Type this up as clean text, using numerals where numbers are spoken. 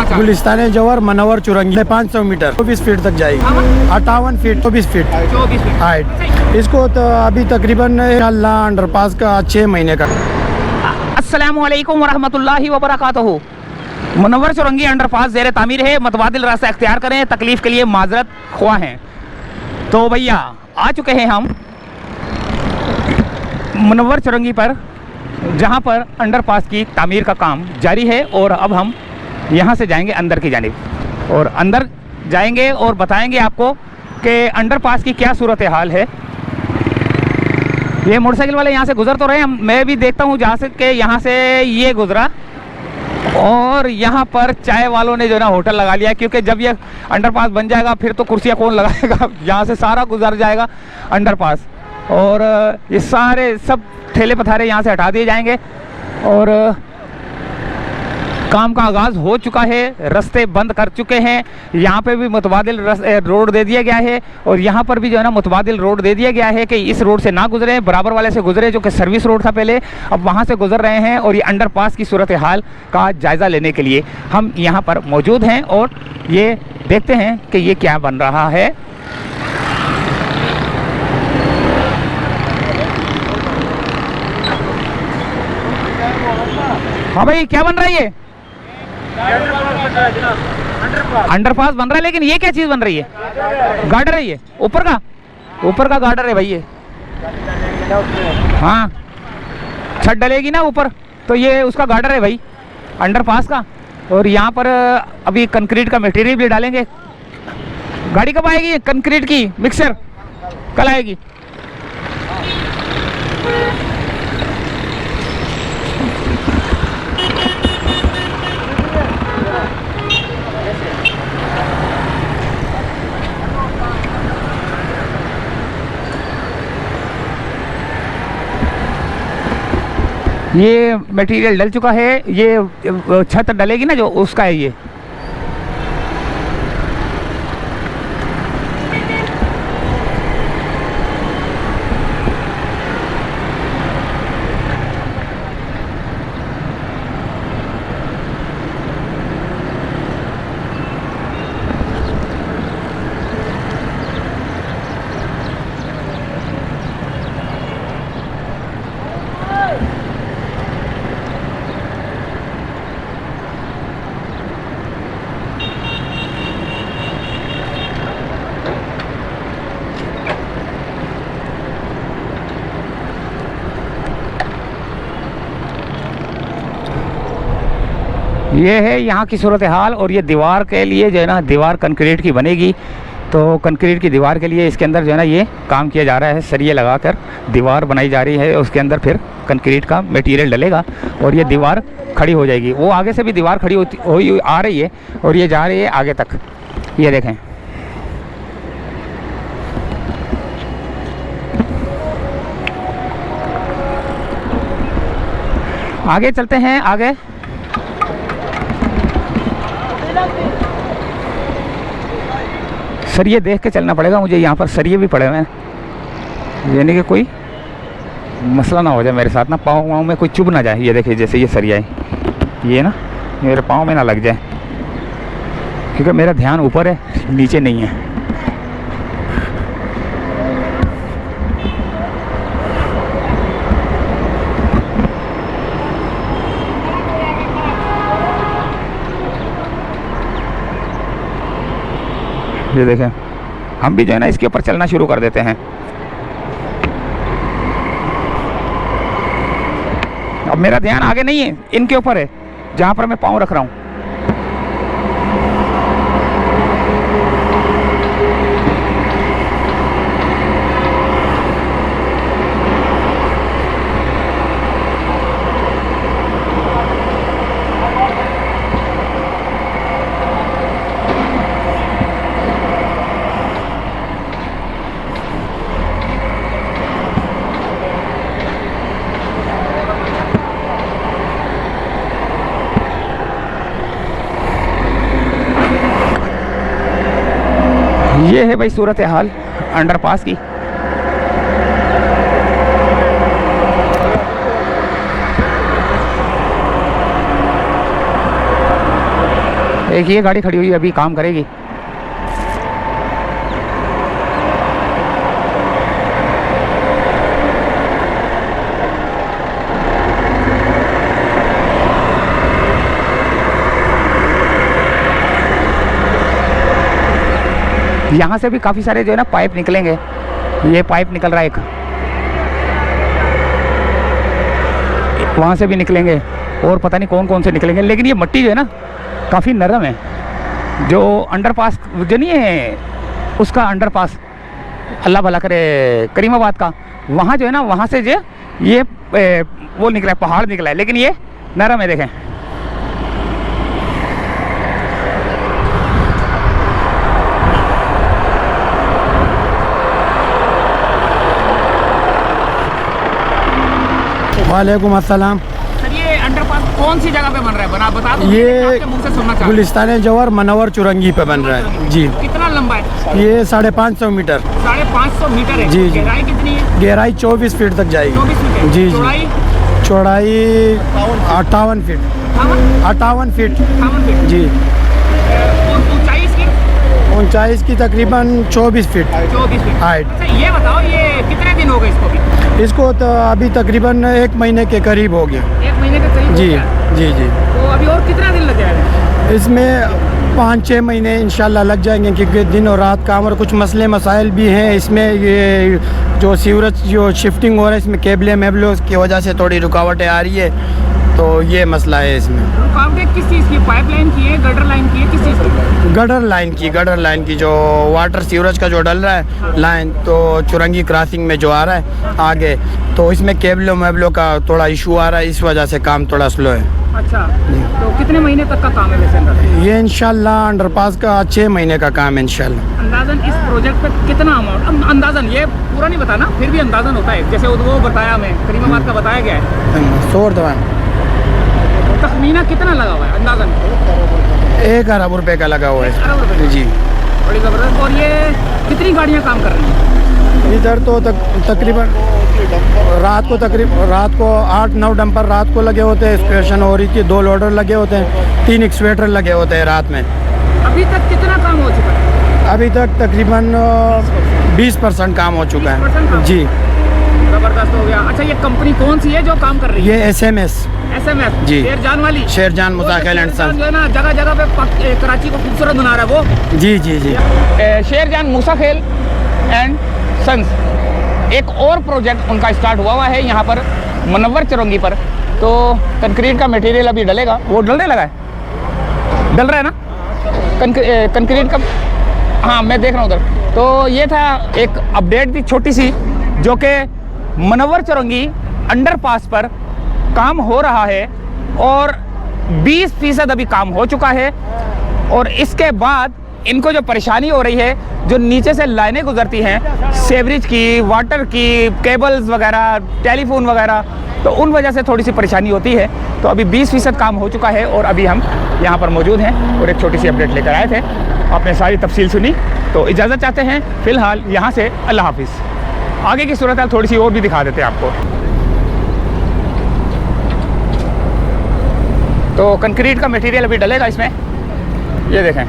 Gulistan Jawahar Manowar Chowringhee 500 metre 24 feet तक जाएगी। 58 feet 24 feet height. इसको तो अभी तकरीबन अल्लाह अंडरपास का 6 महीने का। अस्सलामु अलैकुम वरहमतुल्लाहि वबरकातुहू। मुनव्वर चुरंगी अंडरपास ज़ेर तामीर है। मुतबादिल रास्ता अख्तियार करें, तकलीफ़ के लिए माजरत ख्वाह हैं। तो भैया आ चुके हैं हम मुनव्वर चुरंगी पर, जहां पर अंडरपास की तामीर का काम जारी है। और अब हम यहां से जाएंगे अंदर की जानिब और अंदर जाएंगे और बताएंगे आपको कि अंडरपास की क्या सूरत हाल है। ये मोटरसाइकिल वाले यहाँ से गुजर तो रहे हैं, मैं भी देखता हूँ जहाँ से कि यहाँ से ये गुजरा और यहाँ पर चाय वालों ने जो है ना होटल लगा लिया, क्योंकि जब ये अंडरपास बन जाएगा फिर तो कुर्सियाँ कौन लगाएगा। यहाँ से सारा गुजर जाएगा अंडरपास और ये सारे सब ठेले पथारे यहाँ से हटा दिए जाएंगे और काम का आगाज़ हो चुका है। रास्ते बंद कर चुके हैं। यहाँ पे भी मुतबादिल रोड दे दिया गया है और यहाँ पर भी जो है ना मुतबादिल रोड दे दिया गया है कि इस रोड से ना गुजरे, बराबर वाले से गुजरे, जो कि सर्विस रोड था पहले, अब वहाँ से गुजर रहे हैं। और ये अंडरपास की सूरत हाल का जायज़ा लेने के लिए हम यहाँ पर मौजूद हैं और ये देखते हैं कि ये क्या बन रहा है। हाँ भाई, क्या बन रहा है ये? अंडरपास बन रहा है, लेकिन ये क्या चीज बन रही है? गार्डर है ये ऊपर का गार्डर है भाई ये। हाँ, छत डलेगी ना ऊपर तो ये उसका गार्डर है भाई अंडरपास का। और यहाँ पर अभी कंक्रीट का मटेरियल भी डालेंगे। गाड़ी कब आएगी कंक्रीट की मिक्सर? कल आएगी। ये मटेरियल डल चुका है, ये छत डलेगी ना जो, उसका है ये। ये है यहाँ की सूरत हाल। और ये दीवार के लिए जो है ना, दीवार कंक्रीट की बनेगी, तो कंक्रीट की दीवार के लिए इसके अंदर जो है ना ये काम किया जा रहा है। सरिये लगाकर दीवार बनाई जा रही है, उसके अंदर फिर कंक्रीट का मटेरियल डलेगा और ये दीवार खड़ी हो जाएगी। वो आगे से भी दीवार खड़ी हुई आ रही है और ये जा रही है आगे तक। ये देखें, आगे चलते हैं। आगे सरिये देख के चलना पड़ेगा मुझे। यहाँ पर सरिये भी पड़े हुए हैं, यानी कि कोई मसला ना हो जाए मेरे साथ ना, पाँव में कोई चुभ ना जाए। ये देखिए, जैसे ये सरिया है, ये ना मेरे पाँव में ना लग जाए, क्योंकि मेरा ध्यान ऊपर है, नीचे नहीं है। ये देखें, हम भी जो है ना इसके ऊपर चलना शुरू कर देते हैं। अब मेरा ध्यान आगे नहीं है, इनके ऊपर है जहाँ पर मैं पाँव रख रहा हूँ। ये है भाई सूरत हाल अंडरपास की। एक ये गाड़ी खड़ी हुई अभी काम करेगी। यहाँ से भी काफ़ी सारे जो है ना पाइप निकलेंगे। ये पाइप निकल रहा है एक, वहाँ से भी निकलेंगे और पता नहीं कौन कौन से निकलेंगे। लेकिन ये मट्टी जो है ना काफ़ी नरम है। जो अंडरपास जो नहीं है उसका अंडरपास, अल्लाह भला करे, करीमाबाद का, वहाँ जो है ना वहाँ से जो ये वो निकला है, पहाड़ निकला है, लेकिन ये नरम है। देखें वालेकुम अस्सलाम। सर, ये अंडरपास कौन सी जगह पे बन रहा है, बना बता दो। ये आपके मुंह से सुनना चाहते हैं। गुलिस्तान जवाहर मनवर चुरंगी पे बन रहा है जी। कितना लंबा है? ये 550 मीटर। 550 मीटर है। जी, जी। गहराई कितनी है? गहराई 24 फीट तक जाएगी। 24 मीटर। जी, जी। चौड़ाई? चौड़ाई 58 फीट। 58 feet 58 feet. जी। और ऊंचाई इसकी? ऊंचाई इसकी तकरीबन 24 फीट 24 फीट। हाइट। अच्छा, ये बताओ ये कितने दिन हो गए इसको भी? इसको तो अभी तकरीबन 1 महीने के करीब हो गया। 1 महीने के करीब हो जी गया। जी जी। तो अभी और कितना दिन लग जाएगा? इसमें 5-6 महीने इंशाल्लाह लग जाएंगे, क्योंकि दिन और रात काम और कुछ मसले मसाइल भी हैं इसमें। ये जो सीवरेज जो शिफ्टिंग हो रहा है इसमें, केबलें मेबलों की वजह से थोड़ी रुकावटें आ रही है, तो ये मसला है इसमें। रुकावटें किस चीज़ की? पाइप लाइन की है, गटर लाइन की है, किस चीज़ की? गटर लाइन की जो वाटर सीवरेज का जो डल रहा है लाइन, तो चुरंगी क्रॉसिंग में जो आ रहा है आगे, तो इसमें केबलों मेबलों का थोड़ा इशू आ रहा है, इस वजह से काम थोड़ा स्लो है। अच्छा, तो कितने महीने तक का काम है वैसे अंदर? ये इंशाल्लाह अंडरपास का 6 महीने का काम है इंशाल्लाह। अंदाजन इस प्रोजेक्ट पे कितना अमाउंट, अंदाजन ये पूरा नहीं बताना, फिर भी अंदाजन होता है, जैसे वो बताया हमें करीमाबाद का बताया गया है, 100 दवा तखमीना कितना लगा हुआ है अंदाजन? 1 अरब रुपए का लगा हुआ 1 अरब है रुपए। जी। बड़ी ज़बरदस्त। और ये कितनी गाड़ियाँ काम कर रही हैं इधर? तो तकरीबन रात को 8-9 डंपर रात को लगे होते हैं, एक्सप्रेशन हो रही थी, 2 लोडर लगे होते हैं, 3 एक्सवेटर लगे होते हैं रात में। अभी तक कितना काम हो चुका है? अभी तक तकरीबन 20% काम हो चुका 20% काम? है जी। ज़बरदस्त हो गया। अच्छा, ये कंपनी कौन सी है जो काम कर रही है? ये SMS SMS जी। शेरजान वाली? Sherjan मुसाखिल and Sherjan sons. जो है ना जगह जगह पे कराची को खूबसूरत बना रहा है वो। जी जी जी। शेरजान मुसाखिल एंड सन्स, एक और प्रोजेक्ट उनका स्टार्ट हुआ है यहाँ पर मनव्वर चुरंगी पर। तो कंक्रीट का मटेरियल अभी डलेगा, वो डलने लगा है, डल रहा है ना कंक्रीट का? हाँ, मैं देख रहा हूँ उधर। तो ये था एक अपडेट थी छोटी सी, जो कि मनव्वर चुरंगी अंडरपास पर काम हो रहा है और 20% अभी काम हो चुका है। और इसके बाद इनको जो परेशानी हो रही है, जो नीचे से लाइनें गुजरती हैं सेवरेज की, वाटर की, केबल्स वगैरह, टेलीफोन वगैरह, तो उन वजह से थोड़ी सी परेशानी होती है। तो अभी 20% काम हो चुका है और अभी हम यहाँ पर मौजूद हैं और एक छोटी सी अपडेट लेकर आए थे। आपने सारी तफसील सुनी, तो इजाज़त चाहते हैं फ़िलहाल यहाँ से। अल्लाह हाफिज़। आगे की सूरत हाल थोड़ी सी और भी दिखा देते हैं आपको। तो कंक्रीट का मटेरियल अभी डलेगा इसमें, ये देखें।